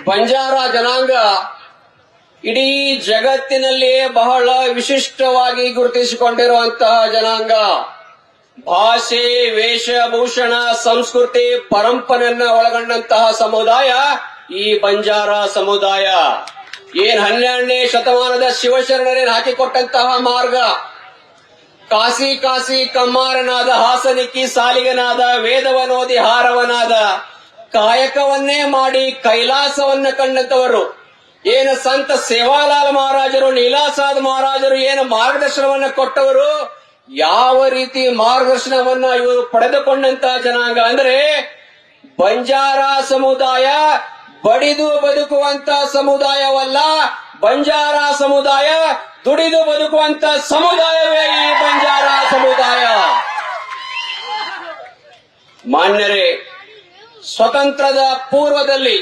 ಬಂಜಾರ ಜನಾಂಗ ಇಡೀ ಜಗತ್ತಿನಲ್ಲಿಯೇ ಬಹಳ ವಿಶಿಷ್ಟವಾಗಿ ಗುರುತಿಸಿಕೊಂಡಿರುವಂತಹ ಜನಾಂಗ. ಭಾಷೆ, ವೇಷಭೂಷಣ, ಸಂಸ್ಕೃತಿ, ಪರಂಪರೆಯನ್ನ ಒಳಗೊಂಡಂತಹ ಸಮುದಾಯ ಈ ಬಂಜಾರ ಸಮುದಾಯ. ಏನ್ 12ನೇ ಶತಮಾನದ ಶಿವಶರಣರೇನು ಹಾಕಿಕೊಟ್ಟಂತಹ ಮಾರ್ಗ, ಕಾಸಿ ಕಾಸಿ ಕಮ್ಮಾರನಾದ, ಹಾಸನಿಕ್ಕಿ ಸಾಲಿಗನಾದ, ವೇದವನೋದಿ ಹಾರವನಾದ, ಕಾಯಕವನ್ನೇ ಮಾಡಿ ಕೈಲಾಸವನ್ನ ಕಂಡಂತವರು, ಏನು ಸಂತ ಸೇವಾಲಾಲ್ ಮಹಾರಾಜರು, ನೀಲಾಸಾದ್ ಮಹಾರಾಜರು ಏನು ಮಾರ್ಗದರ್ಶನವನ್ನ ಕೊಟ್ಟವರು, ಯಾವ ರೀತಿ ಮಾರ್ಗದರ್ಶನವನ್ನ ಇವರು ಪಡೆದುಕೊಂಡಂತಹ ಜನಾಂಗ ಅಂದ್ರೆ ಬಂಜಾರ ಸಮುದಾಯ ಬಡಿದು ಬದುಕುವಂತ ಸಮುದಾಯವಲ್ಲ, ಬಂಜಾರ ಸಮುದಾಯ ದುಡಿದು ಬದುಕುವಂತ ಸಮುದಾಯವೇ ಈ ಬಂಜಾರ ಸಮುದಾಯ. ಮಾನ್ಯರೇ, ಸ್ವತಂತ್ರದ ಪೂರ್ವದಲ್ಲಿ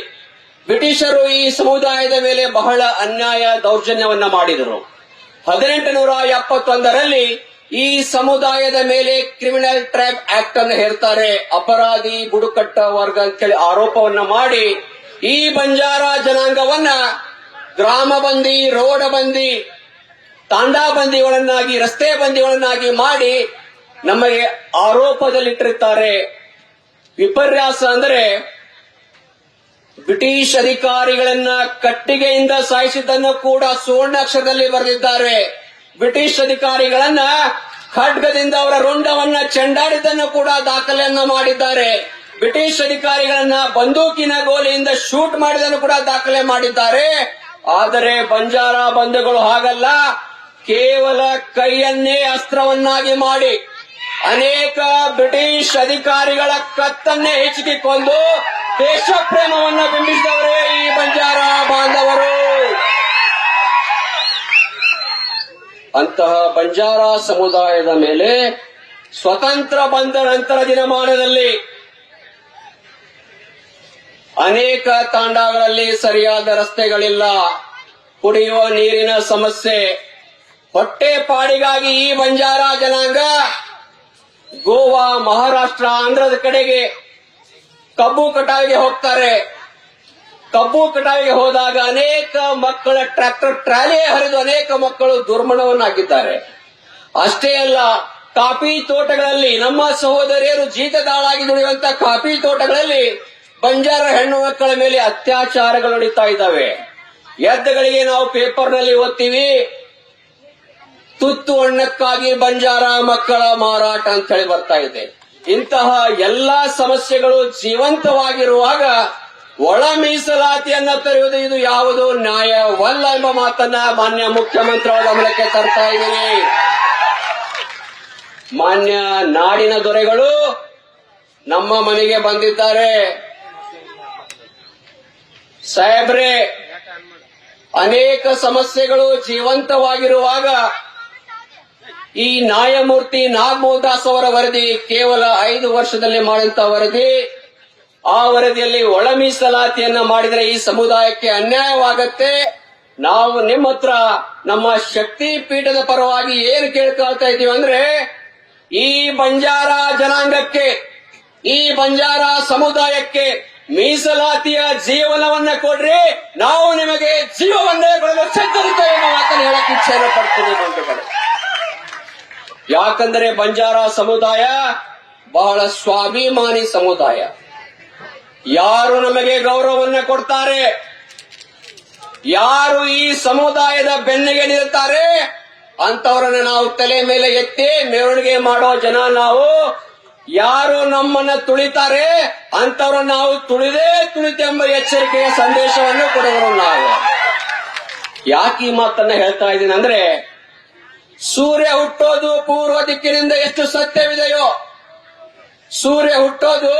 ಬ್ರಿಟಿಷರು ಈ ಸಮುದಾಯದ ಮೇಲೆ ಬಹಳ ಅನ್ಯಾಯ ದೌರ್ಜನ್ಯವನ್ನ ಮಾಡಿದರು. 1871ರಲ್ಲಿ ಈ ಸಮುದಾಯದ ಮೇಲೆ ಕ್ರಿಮಿನಲ್ ಟ್ರ್ಯಾಪ್ ಆಕ್ಟ್ ಅನ್ನು ಹೇರ್ತಾರೆ. ಅಪರಾಧಿ ಬುಡಕಟ್ಟ ವರ್ಗ ಅಂತೇಳಿ ಆರೋಪವನ್ನ ಮಾಡಿ ಈ ಬಂಜಾರ ಜನಾಂಗವನ್ನ ಗ್ರಾಮ ಬಂದಿ, ರೋಡ್ ಬಂದಿ, ತಾಂಡಾ ಬಂದಿಗಳನ್ನಾಗಿ, ರಸ್ತೆ ಬಂದಿಗಳನ್ನಾಗಿ ಮಾಡಿ ನಮಗೆ ಆರೋಪದಲ್ಲಿಟ್ಟಿರುತ್ತಾರೆ. ವಿಪರ್ಯಾಸ ಅಂದ್ರೆ ಬ್ರಿಟಿಷ್ ಅಧಿಕಾರಿಗಳನ್ನ ಕಟ್ಟಿಗೆಯಿಂದ ಸಾಯಿಸಿದ್ದನ್ನು ಕೂಡ ಸುವರ್ಣಾಕ್ಷರದಲ್ಲಿ ಬರೆದಿದ್ದಾರೆ. ಬ್ರಿಟಿಷ್ ಅಧಿಕಾರಿಗಳನ್ನ ಖಡ್ಗದಿಂದ ಅವರ ರುಂಡವನ್ನ ಚೆಂಡಾಡಿದ್ದನ್ನು ಕೂಡ ದಾಖಲೆಯನ್ನ ಮಾಡಿದ್ದಾರೆ. ಬ್ರಿಟಿಷ್ ಅಧಿಕಾರಿಗಳನ್ನ ಬಂದೂಕಿನ ಗೋಲಿಯಿಂದ ಶೂಟ್ ಮಾಡಿದನ್ನು ಕೂಡ ದಾಖಲೆ ಮಾಡಿದ್ದಾರೆ. ಆದರೆ ಬಂಜಾರ ಬಂಧುಗಳು ಹಾಗಲ್ಲ, ಕೇವಲ ಕೈಯನ್ನೇ ಅಸ್ತ್ರವನ್ನಾಗಿ ಮಾಡಿ ಅನೇಕ ಬ್ರಿಟಿಷ್ ಅಧಿಕಾರಿಗಳ ಕತ್ತನ್ನೇ ಹೆಚ್ಚಿಕೊಂಡು ದೇಶ ಪ್ರೇಮವನ್ನು ಬಿಂಬಿಸಿದವರೇ ಈ ಬಂಜಾರ ಬಾಂಧವರು. ಅಂತಹ ಬಂಜಾರ ಸಮುದಾಯದ ಮೇಲೆ ಸ್ವತಂತ್ರ ಬಂದ ನಂತರ ದಿನಮಾನದಲ್ಲಿ ಅನೇಕ ತಾಂಡಾಗಳಲ್ಲಿ ಸರಿಯಾದ ರಸ್ತೆಗಳಿಲ್ಲ, ಕುಡಿಯುವ ನೀರಿನ ಸಮಸ್ಯೆ, ಹೊಟ್ಟೆ ಪಾಡಿಗಾಗಿ ಈ ಬಂಜಾರ ಜನಾಂಗ ಗೋವಾ, ಮಹಾರಾಷ್ಟ್ರ, ಆಂಧ್ರದ ಕಡೆಗೆ ಕಬ್ಬು ಕಟಾವಿಗೆ ಹೋಗ್ತಾರೆ. ಕಬ್ಬು ಕಟಾವಿಗೆ ಹೋದಾಗ ಅನೇಕ ಮಕ್ಕಳ ಟ್ರ್ಯಾಕ್ಟರ್ ಟ್ರಾಲಿ ಹರಿದು ಅನೇಕ ಮಕ್ಕಳು ದುರ್ಮರಣವನ್ನಾಗಿದ್ದಾರೆ. ಅಷ್ಟೇ ಅಲ್ಲ, ಕಾಫಿ ತೋಟಗಳಲ್ಲಿ ನಮ್ಮ ಸಹೋದರಿಯರು ಜೀತದಾಳಾಗಿ ದುಡಿಯುವಂತ ಕಾಫಿ ತೋಟಗಳಲ್ಲಿ ಬಂಜಾರ ಹೆಣ್ಣು ಮಕ್ಕಳ ಮೇಲೆ ಅತ್ಯಾಚಾರಗಳು ನಡೀತಾ ಇದ್ದಾವೆ. ಎದ್ದಗಳಿಗೆ ನಾವು ಪೇಪರ್ನಲ್ಲಿ ಓದ್ತೀವಿ, ತುತ್ತು ಹಣ್ಣಕ್ಕಾಗಿ ಬಂಜಾರ ಮಕ್ಕಳ ಮಾರಾಟ ಅಂತ ಹೇಳಿ ಬರ್ತಾ ಇದೆ. ಇಂತಹ ಎಲ್ಲಾ ಸಮಸ್ಯೆಗಳು ಜೀವಂತವಾಗಿರುವಾಗ ಒಳ ಮೀಸಲಾತಿಯನ್ನ ತರುವುದು ಇದು ಯಾವುದು ನ್ಯಾಯವಲ್ಲ ಎಂಬ ಮಾತನ್ನ ಮಾನ್ಯ ಮುಖ್ಯಮಂತ್ರಿಗಳ ಗಮನಕ್ಕೆ ತರ್ತಾ ಇದ್ದೀನಿ. ಮಾನ್ಯ ನಾಡಿನ ದೊರೆಗಳು ನಮ್ಮ ಮನೆಗೆ ಬಂದಿದ್ದಾರೆ. ಸಾಹೇಬ್ರೆ, ಅನೇಕ ಸಮಸ್ಯೆಗಳು ಜೀವಂತವಾಗಿರುವಾಗ ಈ ನ್ಯಾಯಮೂರ್ತಿ ನಾಗಮೋಹನ್ ದಾಸ್ ಅವರ ವರದಿ ಕೇವಲ 5 ವರ್ಷದಲ್ಲಿ ಮಾಡಿದಂತ ವರದಿ, ಆ ವರದಿಯಲ್ಲಿ ಒಳ ಮೀಸಲಾತಿಯನ್ನ ಮಾಡಿದರೆ ಈ ಸಮುದಾಯಕ್ಕೆ ಅನ್ಯಾಯವಾಗತ್ತೆ. ನಾವು ನಿಮ್ಮ ಹತ್ರ ನಮ್ಮ ಶಕ್ತಿ ಪೀಠದ ಪರವಾಗಿ ಏನು ಕೇಳ್ಕೊಳ್ತಾ ಇದ್ದೀವಿ ಅಂದ್ರೆ, ಈ ಬಂಜಾರ ಜನಾಂಗಕ್ಕೆ, ಈ ಬಂಜಾರ ಸಮುದಾಯಕ್ಕೆ ಮೀಸಲಾತಿಯ ಜೀವನವನ್ನ ಕೊಡ್ರಿ, ನಾವು ನಿಮಗೆ ಜೀವವನ್ನೇ ಕೊಡಲು ಸಿದ್ಧರಿದ್ದೇವೆ ಎಂಬ ಮಾತನ್ನು ಹೇಳಕ್ಕೆ ಇಚ್ಛೆಯನ್ನು ಪಡ್ತೀನಿ ಬಂಧುಗಳು. ಯಾಕಂದರೆ ಬಂಜಾರ ಸಮುದಾಯ ಬಹಳ ಸ್ವಾಭಿಮಾನಿ ಸಮುದಾಯ. ಯಾರು ನಮಗೆ ಗೌರವವನ್ನ ಕೊಡ್ತಾರೆ, ಯಾರು ಈ ಸಮುದಾಯದ ಬೆನ್ನಿಗೆ ನಿಲ್ತಾರೆ ಅಂತವರನ್ನ ನಾವು ತಲೆ ಮೇಲೆ ಎತ್ತಿ ಮೆರವಣಿಗೆ ಮಾಡೋ ಜನ ನಾವು. ಯಾರು ನಮ್ಮನ್ನ ತುಳಿತಾರೆ ಅಂತವ್ರನ್ನ ನಾವು ತುಳಿದೇ ತುಳಿತೆಂಬ ಎಚ್ಚರಿಕೆಯ ಸಂದೇಶವನ್ನು ಕೊಡುವರು ನಾವು. ಯಾಕೆ ಈ ಮಾತನ್ನ ಹೇಳ್ತಾ ಇದ್ದೀನಿ ಅಂದ್ರೆ, ಸೂರ್ಯ ಹುಟ್ಟೋದು ಪೂರ್ವ ದಿಕ್ಕಿನಿಂದ ಎಷ್ಟು ಸತ್ಯವಿದೆಯೋ, ಸೂರ್ಯ ಹುಟ್ಟೋದು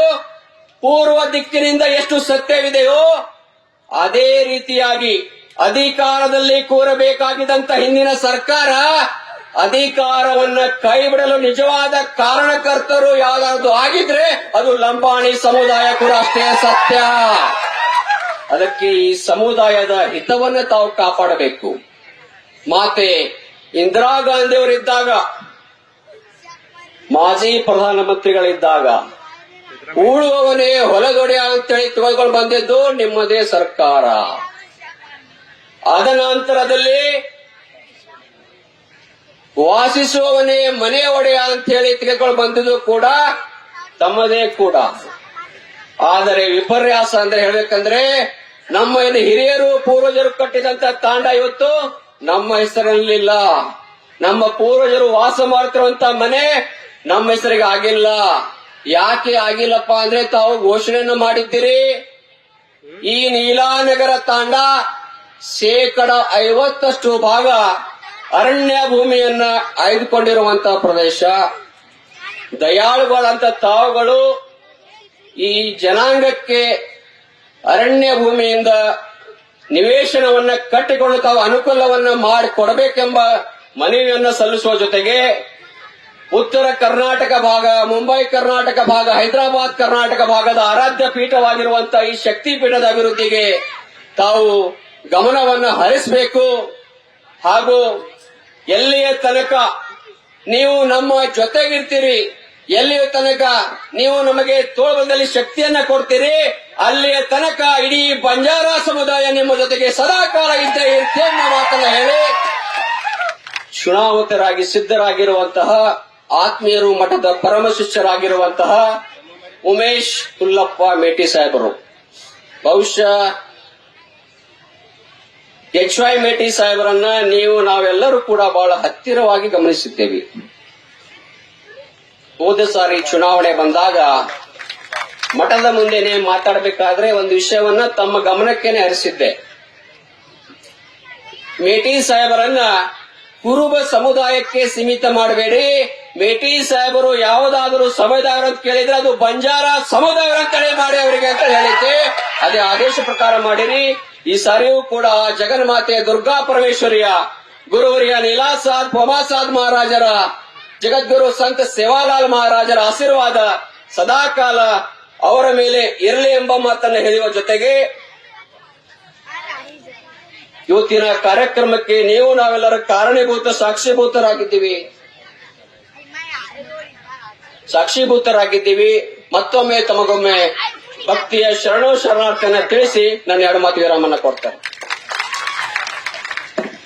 ಪೂರ್ವ ದಿಕ್ಕಿನಿಂದ ಎಷ್ಟು ಸತ್ಯವಿದೆಯೋ, ಅದೇ ರೀತಿಯಾಗಿ ಅಧಿಕಾರದಲ್ಲಿ ಕೂರಬೇಕಾಗಿದ್ದಂತ ಹಿಂದಿನ ಸರ್ಕಾರ ಅಧಿಕಾರವನ್ನ ಕೈಬಿಡಲು ನಿಜವಾದ ಕಾರಣಕರ್ತರು ಯಾವ್ದಾದ್ರು ಆಗಿದ್ರೆ ಅದು ಲಂಬಾಣಿ ಸಮುದಾಯ ಕೂಡ ಅಷ್ಟೇ ಸತ್ಯ. ಅದಕ್ಕೆ ಈ ಸಮುದಾಯದ ಹಿತವನ್ನು ತಾವು ಕಾಪಾಡಬೇಕು. ಮಾತೆ ಇಂದಿರಾ ಗಾಂಧಿಯವರಿದ್ದಾಗ, ಮಾಜಿ ಪ್ರಧಾನಮಂತ್ರಿಗಳಿದ್ದಾಗ ಉಳುವವನೇ ಹೊಲದೊಡೆಯ ಅಂತೇಳಿ ತಗೊಂಡು ಬಂದಿದ್ದು ನಿಮ್ಮದೇ ಸರ್ಕಾರ. ಅದ ನಂತರದಲ್ಲಿ ವಾಸಿಸುವವನೇ ಮನೆ ಒಡೆಯ ಅಂತ ಹೇಳಿ ತೆಗೆದುಕೊಂಡು ಬಂದಿದ್ದು ಕೂಡ ತಮ್ಮದೇ ಕೂಡ. ಆದರೆ ವಿಪರ್ಯಾಸ ಅಂದ್ರೆ ಹೇಳ್ಬೇಕಂದ್ರೆ ನಮ್ಮ ಏನು ಹಿರಿಯರು ಪೂರ್ವಜರು ಕಟ್ಟಿದಂತ ತಾಂಡ ಇವತ್ತು ನಮ್ಮ ಹೆಸರಿನಲ್ಲಿಲ್ಲ. ನಮ್ಮ ಪೂರ್ವಜರು ವಾಸ ಮಾಡ್ತಿರುವಂತ ಮನೆ ನಮ್ಮ ಹೆಸರಿಗೆ ಆಗಿಲ್ಲ. ಯಾಕೆ ಆಗಿಲ್ಲಪ್ಪ ಅಂದ್ರೆ ತಾವು ಘೋಷಣೆಯನ್ನು ಮಾಡಿದ್ದೀರಿ. ಈ ನೀಲಾನಗರ ತಾಂಡ 50% ಭಾಗ ಅರಣ್ಯ ಭೂಮಿಯನ್ನ ಆಯ್ದುಕೊಂಡಿರುವಂತಹ ಪ್ರದೇಶ. ದಯಾಳುಗಳಂತ ತಾವುಗಳು ಈ ಜನಾಂಗಕ್ಕೆ ಅರಣ್ಯ ಭೂಮಿಯಿಂದ ನಿವೇಶನವನ್ನ ಕಟ್ಟಿಕೊಂಡು ತಾವು ಅನುಕೂಲವನ್ನ ಮಾಡಿಕೊಡಬೇಕೆಂಬ ಮನವಿಯನ್ನ ಸಲ್ಲಿಸುವ ಜೊತೆಗೆ ಉತ್ತರ ಕರ್ನಾಟಕ ಭಾಗ, ಮುಂಬೈ ಕರ್ನಾಟಕ ಭಾಗ, ಹೈದರಾಬಾದ್ ಕರ್ನಾಟಕ ಭಾಗದ ಆರಾಧ್ಯ ಪೀಠವಾಗಿರುವಂತಹ ಈ ಶಕ್ತಿ ಪೀಠದ ಅಭಿವೃದ್ಧಿಗೆ ತಾವು ಗಮನವನ್ನು ಹರಿಸಬೇಕು. ಹಾಗೂ ಎಲ್ಲಿಯ ತನಕ ನೀವು ನಮ್ಮ ಜೊತೆಗಿರ್ತೀರಿ, ಎಲ್ಲಿಯ ತನಕ ನೀವು ನಮಗೆ ತೋಳದಲ್ಲಿ ಶಕ್ತಿಯನ್ನ ಕೊಡ್ತೀರಿ, ಅಲ್ಲಿಯ ತನಕ ಇಡೀ ಬಂಜಾರ ಸಮುದಾಯ ನಿಮ್ಮ ಜೊತೆಗೆ ಸದಾಕಾಲ ಇದ್ದೇ ಇರುತ್ತೆ ಅನ್ನೋ ಮಾತನ್ನ ಹೇಳಿ ಚುನಾವತರಾಗಿ ಸಿದ್ಧರಾಗಿರುವಂತಹ ಆತ್ಮೀಯರು, ಮಠದ ಪರಮ ಶಿಷ್ಯರಾಗಿರುವಂತಹ ಉಮೇಶ್ ಹುಲ್ಲಪ್ಪ ಮೇಟಿ ಸಾಹೇಬರು, ಬಹುಶಃ HY ಮೇಟಿ ಸಾಹೇಬರನ್ನ ನಾವೆಲ್ಲರೂ ಕೂಡ ಬಹಳ ಹತ್ತಿರವಾಗಿ ಗಮನಿಸಿದ್ದೇವೆ. ಹೋದ ಸಾರಿ ಚುನಾವಣೆ ಬಂದಾಗ ಮಠದ ಮುಂದೆನೆ ಮಾತಾಡಬೇಕಾದ್ರೆ ಒಂದು ವಿಷಯವನ್ನ ತಮ್ಮ ಗಮನಕ್ಕೇನೆ ಹರಿಸಿದ್ದೆ. ಮೇಟಿ ಸಾಹೇಬರನ್ನ ಕುರುಬ ಸಮುದಾಯಕ್ಕೆ ಸೀಮಿತ ಮಾಡಬೇಡಿ, ಮೇಟಿ ಸಾಹೇಬರು ಯಾವುದಾದರೂ ಸಮುದಾಯ ಅಂತ ಕೇಳಿದ್ರೆ ಅದು ಬಂಜಾರ ಸಮುದಾಯ ಅಂತೇಳಿ ಮಾಡಿ ಅವರಿಗೆ ಅಂತ ಹೇಳಿದ್ದೆ. ಅದೇ ಆದೇಶ ಪ್ರಕಾರ ಮಾಡಿರಿ. ಈ ಸಾರಿಯೂ ಕೂಡ ಜಗನ್ಮಾತೆ ದುರ್ಗಾ ಪರಮೇಶ್ವರಿಯ, ಗುರುವರಿಯ ನೀಲಾಸಾದ್ ಪೊಮಾಸಾದ್ ಮಹಾರಾಜರ, ಜಗದ್ಗುರು ಸಂತ ಸೇವಾಲಾಲ್ ಮಹಾರಾಜರ ಆಶೀರ್ವಾದ ಸದಾಕಾಲ ಅವರ ಮೇಲೆ ಇರಲಿ ಎಂಬ ಮಾತನ್ನು ಹೇಳುವ ಜೊತೆಗೆ ಇವತ್ತಿನ ಕಾರ್ಯಕ್ರಮಕ್ಕೆ ನಾವೆಲ್ಲರೂ ಕಾರಣೀಭೂತ ಸಾಕ್ಷೀಭೂತರಾಗಿದ್ದೀವಿ. ಮತ್ತೊಮ್ಮೆ ತಮಗೊಮ್ಮೆ ಭಕ್ತಿಯ ಶರಣಾರ್ಥಿಯನ್ನ ತಿಳಿಸಿ ನನ್ನ 2 ಮಾತು ವಿರಾಮನ್ನ ಕೊಡ್ತಾರೆ.